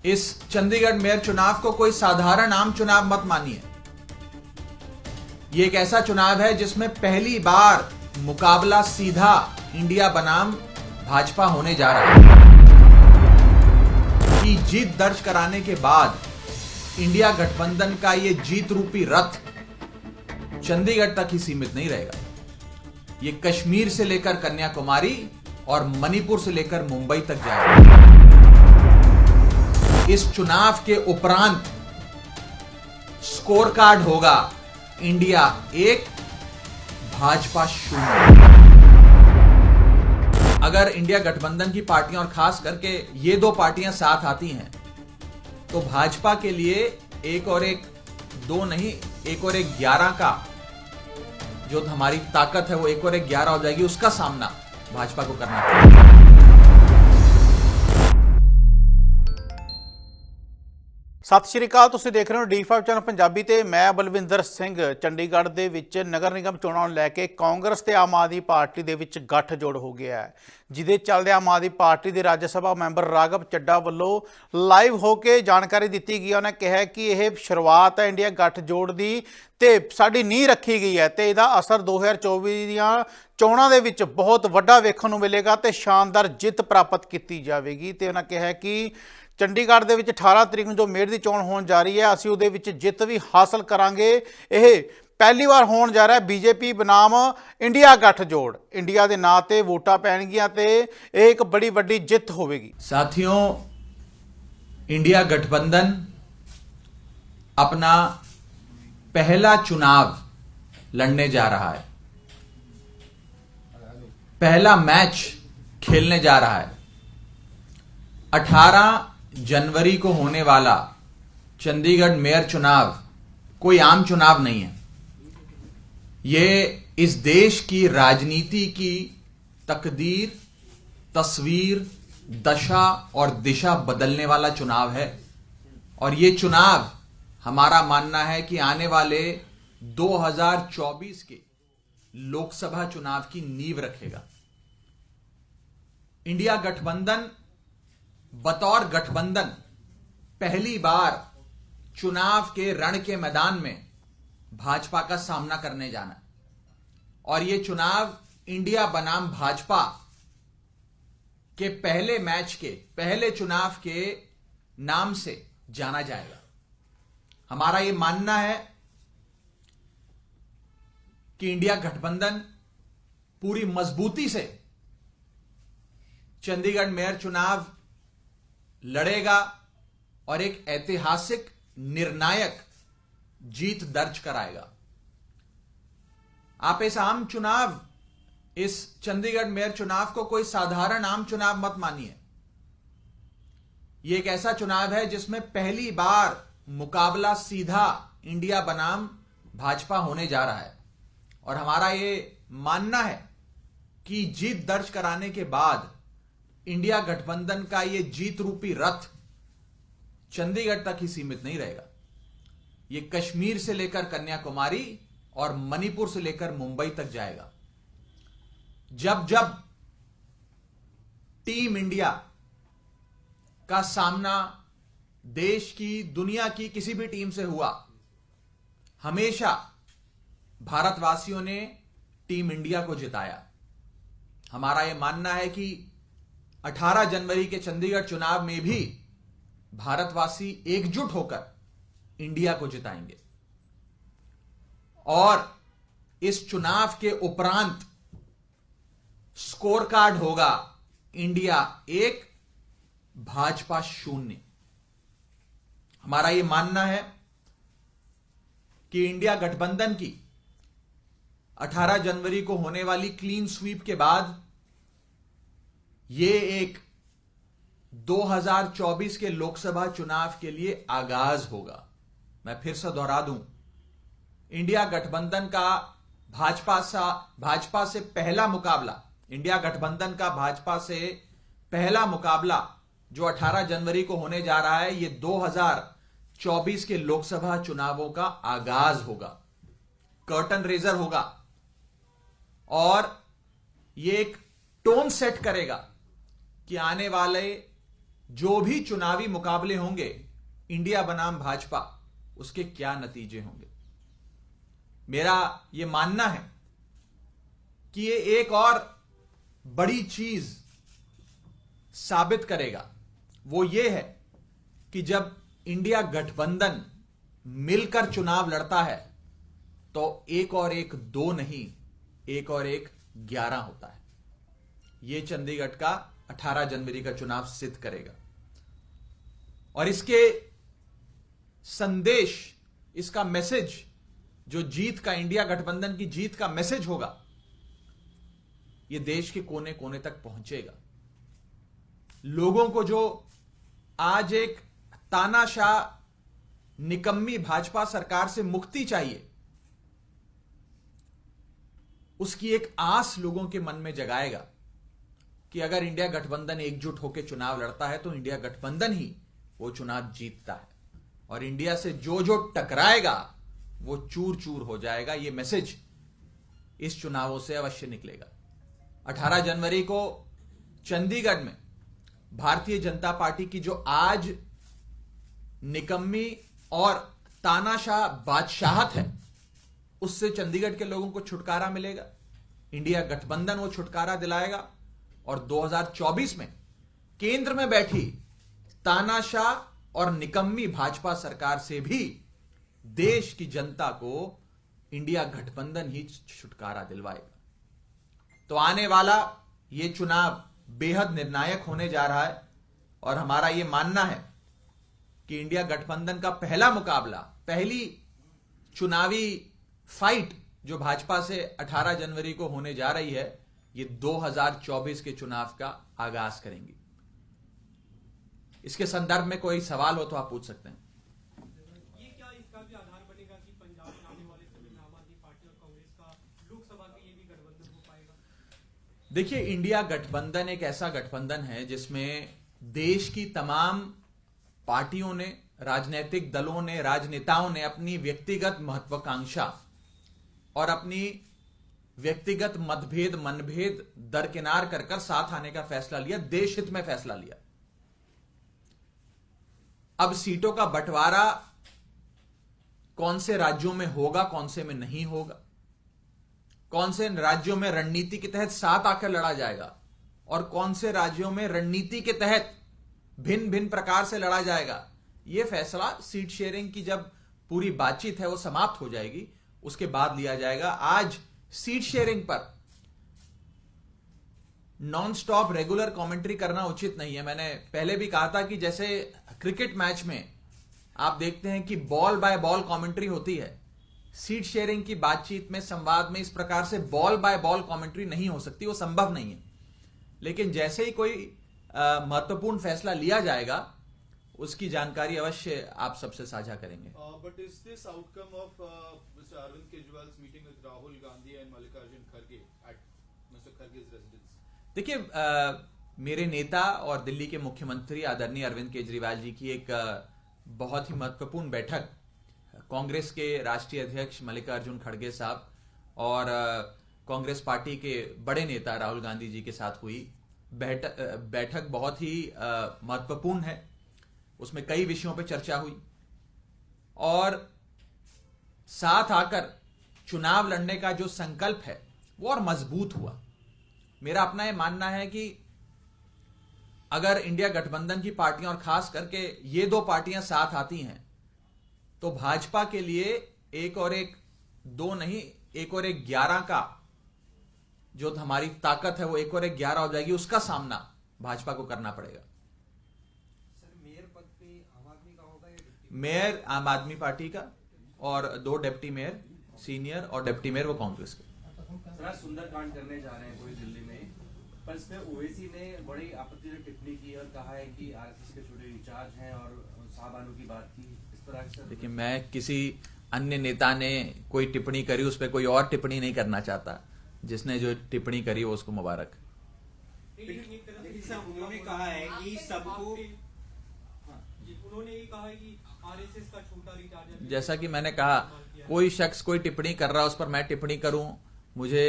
इस चंडीगढ़ मेयर चुनाव को कोई साधारण आम चुनाव मत मानिए। यह एक ऐसा चुनाव है जिसमें पहली बार मुकाबला सीधा इंडिया बनाम भाजपा होने जा रहा है। की जीत दर्ज कराने के बाद इंडिया गठबंधन का यह जीत रूपी रथ चंडीगढ़ तक ही सीमित नहीं रहेगा। यह कश्मीर से लेकर कन्याकुमारी और मणिपुर से लेकर मुंबई तक जाएगा। इस चुनाव के उपरांत स्कोर कार्ड होगा इंडिया 1 भाजपा 0। अगर इंडिया गठबंधन की पार्टियां और खास करके ये दो पार्टियां साथ आती हैं तो भाजपा के लिए 1 और 1 2 नहीं, 1 और 1 11 का जो हमारी ताकत है वो 1 और 1 11 हो जाएगी। उसका सामना भाजपा को करना पड़ेगा। ਸਤਿ ਸ਼੍ਰੀ ਅਕਾਲ, ਤੁਸੀਂ ਦੇਖ ਰਹੇ ਹੋ D5 ਚੈਨਲ ਪੰਜਾਬੀ ਤੇ ਮੈਂ ਬਲਵਿੰਦਰ ਸਿੰਘ। ਚੰਡੀਗੜ੍ਹ ਦੇ ਵਿੱਚ ਨਗਰ ਨਿਗਮ ਚੋਣਾਂ ਨੂੰ ਲੈ ਕੇ ਕਾਂਗਰਸ ਤੇ ਆਮ ਆਦਮੀ ਪਾਰਟੀ ਦੇ ਵਿੱਚ ਗੱਠਜੋੜ ਹੋ ਗਿਆ ਹੈ, ਜਿਹਦੇ ਚੱਲਦੇ ਆਮ ਆਦਮੀ ਪਾਰਟੀ ਦੇ ਰਾਜ ਸਭਾ ਮੈਂਬਰ ਰਾਘਵ ਚੱਡਾ ਵੱਲੋਂ ਲਾਈਵ ਹੋ ਕੇ ਜਾਣਕਾਰੀ ਦਿੱਤੀ ਗਈ। ਉਹਨੇ ਕਿਹਾ ਕਿ ਇਹ ਸ਼ੁਰੂਆਤ ਹੈ ਇੰਡੀਆ ਗੱਠਜੋੜ ਦੀ ਤੇ ਸਾਡੀ ਨੀਂਹ ਰੱਖੀ ਗਈ ਹੈ ਤੇ ਇਹਦਾ ਅਸਰ 2024 ਦੀਆਂ ਚੋਣਾਂ ਦੇ ਵਿੱਚ ਬਹੁਤ ਵੱਡਾ ਵੇਖਣ ਨੂੰ ਮਿਲੇਗਾ ਤੇ ਸ਼ਾਨਦਾਰ ਜਿੱਤ ਪ੍ਰਾਪਤ ਕੀਤੀ ਜਾਵੇਗੀ। ਤੇ ਉਹਨਾਂ ਕਿਹਾ ਕਿ ਚੰਡੀਗੜ੍ਹ ਦੇ ਵਿੱਚ 18 ਤਰੀਕ ਨੂੰ ਜੋ ਮੇਅਰ ਦੀ ਚੋਣ ਹੋਣ ਜਾ ਰਹੀ ਹੈ, ਅਸੀਂ ਉਹਦੇ ਵਿੱਚ ਜਿੱਤ ਵੀ ਹਾਸਲ ਕਰਾਂਗੇ। ਇਹ ਪਹਿਲੀ ਵਾਰ ਹੋਣ ਜਾ ਰਿਹਾ ਬੀਜੇਪੀ ਬਨਾਮ ਇੰਡੀਆ ਗੱਠਜੋੜ। ਇੰਡੀਆ ਦੇ ਨਾਂ ਤੇ ਵੋਟਾਂ ਪੈਣਗੀਆਂ ਤੇ ਇਹ ਇੱਕ ਬੜੀ ਵੱਡੀ ਜਿੱਤ ਹੋਵੇਗੀ। साथियों, इंडिया गठबंधन अपना पहला चुनाव लड़ने जा रहा है, पहला मैच खेलने जा रहा है। 18 जनवरी को होने वाला चंडीगढ़ मेयर चुनाव कोई आम चुनाव नहीं है। यह इस देश की राजनीति की तकदीर, तस्वीर, दशा और दिशा बदलने वाला चुनाव है। और यह चुनाव हमारा मानना है कि आने वाले 2024 के लोकसभा चुनाव की नींव रखेगा। इंडिया गठबंधन बतौर गठबंधन पहली बार चुनाव के रण के मैदान में भाजपा का सामना करने जाना है। और यह चुनाव इंडिया बनाम भाजपा के पहले मैच के पहले चुनाव के नाम से जाना जाएगा। हमारा यह मानना है कि इंडिया गठबंधन पूरी मजबूती से चंडीगढ़ मेयर चुनाव लड़ेगा और एक ऐतिहासिक निर्णायक जीत दर्ज कराएगा। आप इस आम चुनाव, इस चंडीगढ़ मेयर चुनाव को कोई साधारण आम चुनाव मत मानिए। यह एक ऐसा चुनाव है जिसमें पहली बार मुकाबला सीधा इंडिया बनाम भाजपा होने जा रहा है। और हमारा यह मानना है कि जीत दर्ज कराने के बाद इंडिया गठबंधन का यह जीत रूपी रथ चंडीगढ़ तक ही सीमित नहीं रहेगा। यह कश्मीर से लेकर कन्याकुमारी और मणिपुर से लेकर मुंबई तक जाएगा। जब जब टीम इंडिया का सामना देश की, दुनिया की किसी भी टीम से हुआ, हमेशा भारतवासियों ने टीम इंडिया को जिताया। हमारा यह मानना है कि 18 जनवरी के चंडीगढ़ चुनाव में भी भारतवासी एकजुट होकर इंडिया को जिताएंगे। और इस चुनाव के उपरांत स्कोर कार्ड होगा इंडिया 1 भाजपा 0। हमारा यह मानना है कि इंडिया गठबंधन की 18 जनवरी को होने वाली क्लीन स्वीप के बाद यह एक 2024 के लोकसभा चुनाव के लिए आगाज होगा। मैं फिर से दोहरा दूं, इंडिया गठबंधन का भाजपा से पहला मुकाबला, इंडिया गठबंधन का भाजपा से पहला मुकाबला जो 18 जनवरी को होने जा रहा है, यह 2024 के लोकसभा चुनावों का आगाज होगा, कर्टन रेजर होगा। और यह एक टोन सेट करेगा कि आने वाले जो भी चुनावी मुकाबले होंगे इंडिया बनाम भाजपा, उसके क्या नतीजे होंगे। मेरा यह मानना है कि ये एक और बड़ी चीज साबित करेगा। वो ये है कि जब इंडिया गठबंधन मिलकर चुनाव लड़ता है तो 1 और 1 2 नहीं, 1 और 1 11 होता है। यह चंडीगढ़ का 18 जनवरी का चुनाव सिद्ध करेगा। और इसके संदेश, इसका मैसेज, जो जीत का, इंडिया गठबंधन की जीत का मैसेज होगा, यह देश के कोने कोने तक पहुंचेगा। लोगों को जो आज एक तानाशाह निकम्मी भाजपा सरकार से मुक्ति चाहिए, उसकी एक आस लोगों के मन में जगाएगा कि अगर इंडिया गठबंधन एकजुट होकर चुनाव लड़ता है तो इंडिया गठबंधन ही वो चुनाव जीतता है, और इंडिया से जो जो टकराएगा वो चूर चूर हो जाएगा। ये मैसेज इस चुनावों से अवश्य निकलेगा। 18 जनवरी को चंडीगढ़ में भारतीय जनता पार्टी की जो आज निकम्मी और तानाशाह बादशाहत है, उससे चंडीगढ़ के लोगों को छुटकारा मिलेगा। इंडिया गठबंधन वो छुटकारा दिलाएगा और 2024 में केंद्र में बैठी तानाशाह और निकम्मी भाजपा सरकार से भी देश की जनता को इंडिया गठबंधन ही छुटकारा दिलवाएगा। तो आने वाला ये चुनाव बेहद निर्णायक होने जा रहा है और हमारा ये मानना है कि इंडिया गठबंधन का पहला मुकाबला, पहली चुनावी फाइट जो भाजपा से 18 जनवरी को होने जा रही है, ये 2024 के चुनाव का आगाज करेंगी। इसके संदर्भ में कोई सवाल हो तो आप पूछ सकते हैं। ये क्या इसका भी आधार बनेगा कि पंजाब में आने वाले समय में आम आदमी पार्टी और कांग्रेस का लोकसभा के लिए भी गठबंधन हो पाएगा? देखिए, इंडिया गठबंधन एक ऐसा गठबंधन है जिसमें देश की तमाम पार्टियों ने, राजनीतिक दलों ने, राजनेताओं ने अपनी व्यक्तिगत महत्वाकांक्षा और अपनी व्यक्तिगत मतभेद, मनभेद दरकिनार कर कर साथ आने का फैसला लिया, देश हित में फैसला लिया। अब सीटों का बंटवारा कौन से राज्यों में होगा, कौन से में नहीं होगा, कौन से राज्यों में रणनीति के तहत साथ आकर लड़ा जाएगा और कौन से राज्यों में रणनीति के तहत भिन्न भिन्न प्रकार से लड़ा जाएगा, यह फैसला सीट शेयरिंग की जब पूरी बातचीत है वो समाप्त हो जाएगी, उसके बाद लिया जाएगा। आज सीट शेयरिंग पर नॉन स्टॉप रेगुलर कमेंट्री करना उचित नहीं है। मैंने पहले भी कहा था कि जैसे क्रिकेट मैच में आप देखते हैं कि बॉल बाय बॉल कमेंट्री होती है, सीट शेयरिंग की बातचीत में, संवाद में इस प्रकार से बॉल बाय बॉल कमेंट्री नहीं हो सकती, वो संभव नहीं है। लेकिन जैसे ही कोई महत्वपूर्ण फैसला लिया जाएगा, उसकी जानकारी अवश्य आप सबसे साझा करेंगे। But is this outcome of Mr. Arvind Kejriwal's meeting with Rahul Gandhi and Mallikarjun Kharge at Mr. Kharge's residence? देखिए, मेरे नेता और दिल्ली के मुख्यमंत्री आदरणीय अरविंद केजरीवाल जी की एक बहुत ही महत्वपूर्ण बैठक कांग्रेस के राष्ट्रीय अध्यक्ष मल्लिकार्जुन खड़गे साहब और कांग्रेस पार्टी के बड़े नेता राहुल गांधी जी के साथ हुई। बैठक बहुत ही महत्वपूर्ण है, उसमें कई विषयों पर चर्चा हुई और साथ आकर चुनाव लड़ने का जो संकल्प है वो और मजबूत हुआ। मेरा अपना यह मानना है कि अगर इंडिया गठबंधन की पार्टियां और खास करके ये दो पार्टियां साथ आती हैं तो भाजपा के लिए 1 और 1 2 नहीं, 1 और 1 11 का जो हमारी ताकत है वो 1 और 1 11 हो जाएगी। उसका सामना भाजपा को करना पड़ेगा। सर, मेयर पद पे आम आदमी का होगा या डिप्टी? मेयर आम आदमी पार्टी का और 2 डिप्टी मेयर, सीनियर और डिप्टी मेयर वो कांग्रेस के। सर, सुंदरकांड करने जा रहे हैं पूरी दिल्ली में, पर इसमें ओवैसी ने बड़ी आपत्तिजनक टिप्पणी की और कहा है कि आरएसएस के छोटे इंचार्ज हैं और साहबानों की बात की। इस तरह से देखिए, मैं किसी अन्य नेता ने कोई टिप्पणी करी उस पर कोई और टिप्पणी नहीं करना चाहता। जिसने जो टिप्पणी करी वो उसको मुबारक। लेकिन सर, उन्होंने कहा है कि सबको, उन्होंने ये कहा है कि आरएसएस का छोटा रिचार्ज, जैसा कि मैंने कहा, कोई शख्स कोई टिप्पणी कर रहा है उस पर मैं टिप्पणी करूं, मुझे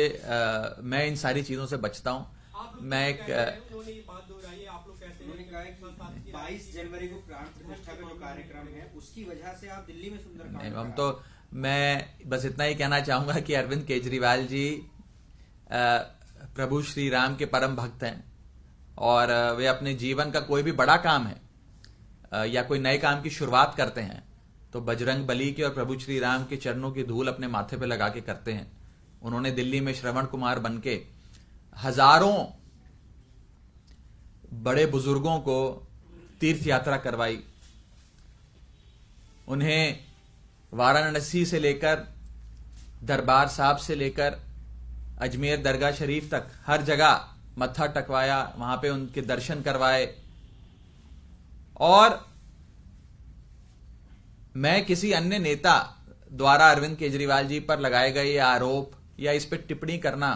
मैं इन सारी चीजों से बचता हूं। मैं एक उन्होंने ये बात दोहराई है, आप लोग कहते हैं रहा है कि 22 जनवरी को प्राण प्रतिष्ठा का जो कार्यक्रम है उसकी वजह से आप दिल्ली में सुंदरकांड नहीं, हम तो मैं बस इतना ही कहना चाहूंगा कि अरविंद केजरीवाल जी प्रभु श्री राम के परम भक्त हैं और वे अपने जीवन का कोई भी बड़ा काम है या कोई नए काम की शुरुआत करते हैं तो बजरंग बली के और प्रभु श्री राम के चरणों की धूल अपने माथे पे लगा के करते हैं। उन्होंने दिल्ली में श्रवण कुमार बनके हजारों बड़े बुजुर्गों को तीर्थ यात्रा करवाई। उन्हें वाराणसी से लेकर दरबार साहब से लेकर अजमेर दरगाह शरीफ तक हर जगह मत्था टकवाया, वहां पे उनके दर्शन करवाए। और मैं किसी अन्य नेता द्वारा अरविंद केजरीवाल जी पर लगाए गए ये आरोप या इस पर टिप्पणी करना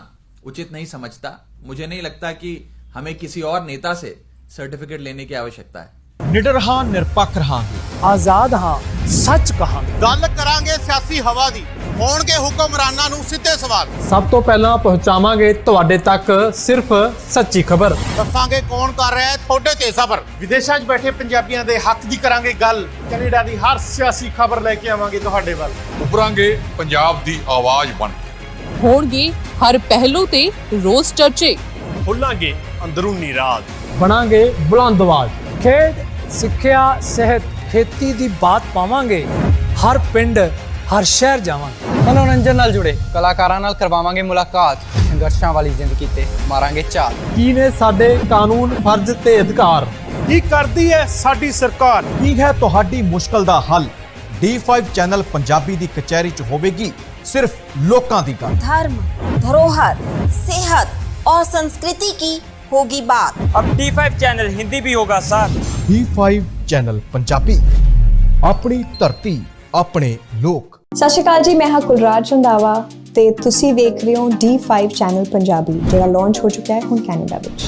उचित नहीं समझता। मुझे नहीं लगता कि हमें किसी और नेता से सर्टिफिकेट लेने की आवश्यकता है। निडर हां निरपੱਖ रहांगे, आजाद हाँ सच कहांगे। ਗੱਲ ਕਰਾਂਗੇ ਸਿਆਸੀ ਹਵਾ ਦੀ, ਹੋਣਗੇ ਹੁਕਮਰਾਨਾਂ ਨੂੰ ਸਿੱਧੇ ਸਵਾਲ। ਸਭ ਤੋਂ ਪਹਿਲਾਂ ਪਹੁੰਚਾਵਾਂਗੇ ਤੁਹਾਡੇ ਤੱਕ ਸਿਰਫ ਸੱਚੀ ਖਬਰ। ਦੱਸਾਂਗੇ ਕੌਣ ਕਰ ਰਿਹਾ ਹੈ ਤੁਹਾਡੇ ਤੇ ਸਬਰ। ਵਿਦੇਸ਼ਾਂ 'ਚ ਬੈਠੇ ਪੰਜਾਬੀਆਂ ਦੇ ਹੱਕ ਦੀ ਕਰਾਂਗੇ ਗੱਲ, ਕੈਨੇਡਾ ਦੀ ਹਰ ਸਿਆਸੀ ਖਬਰ ਲੈ ਕੇ ਆਵਾਂਗੇ ਤੁਹਾਡੇ ਵੱਲ। ਉਭਰਾਂਗੇ ਪੰਜਾਬ ਦੀ ਆਵਾਜ਼ ਬਣ ਕੇ। ਹੋਣਗੇ ਹਰ ਪਹਿਲੂ ਤੇ ਰੋਜ਼ ਚਰਚੇ। ਖੋਲਾਂਗੇ ਅੰਦਰੂਨੀ ਰਾਜ, ਬਣਾਂਗੇ ਬੁਲੰਦ ਆਵਾਜ਼। ਖੇਡ, ਸਿੱਖਿਆ, ਸਿਹਤ, ਖੇਤੀ ਦੀ ਬਾਤ ਪਾਵਾਂਗੇ। ਹਰ ਪਿੰਡ, ਹਰ ਸ਼ਹਿਰ ਜਾਵਾਂਗੇ। ਮਨੋਰੰਜਨ ਨਾਲ ਜੁੜੇ ਕਲਾਕਾਰਾਂ ਨਾਲ ਕਰਵਾਵਾਂਗੇ ਮੁਲਾਕਾਤ। ਸੰਘਰਸ਼ਾਂ ਵਾਲੀ ਜ਼ਿੰਦਗੀ ਤੇ ਮਾਰਾਂਗੇ ਝਾਤ। ਕੀ ਨੇ ਸਾਡੇ ਕਾਨੂੰਨ, ਫਰਜ਼ ਤੇ ਅਧਿਕਾਰ? ਕੀ ਕਰਦੀ ਹੈ ਸਾਡੀ ਸਰਕਾਰ? ਕੀ ਹੈ ਤੁਹਾਡੀ ਮੁਸ਼ਕਲ ਦਾ ਹੱਲ? D5 ਚੈਨਲ ਪੰਜਾਬੀ ਦੀ ਕਚਹਿਰੀ 'ਚ ਹੋਵੇਗੀ सिर्फ लोकां दी गल। धर्म, धरोहर, सेहत और संस्कृति की होगी बात। अब D5 चैनल हिंदी भी होगा सर। D5 चैनल पंजाबी, अपनी धरती अपने लोक। सत श्री अकाल जी, मैं हाँ कुलराज रंधावा ते तुसी देख रहे हो D5 चैनल पंजाबी, जिहड़ा लॉन्च हो चुका है हुण कैनेडा विच।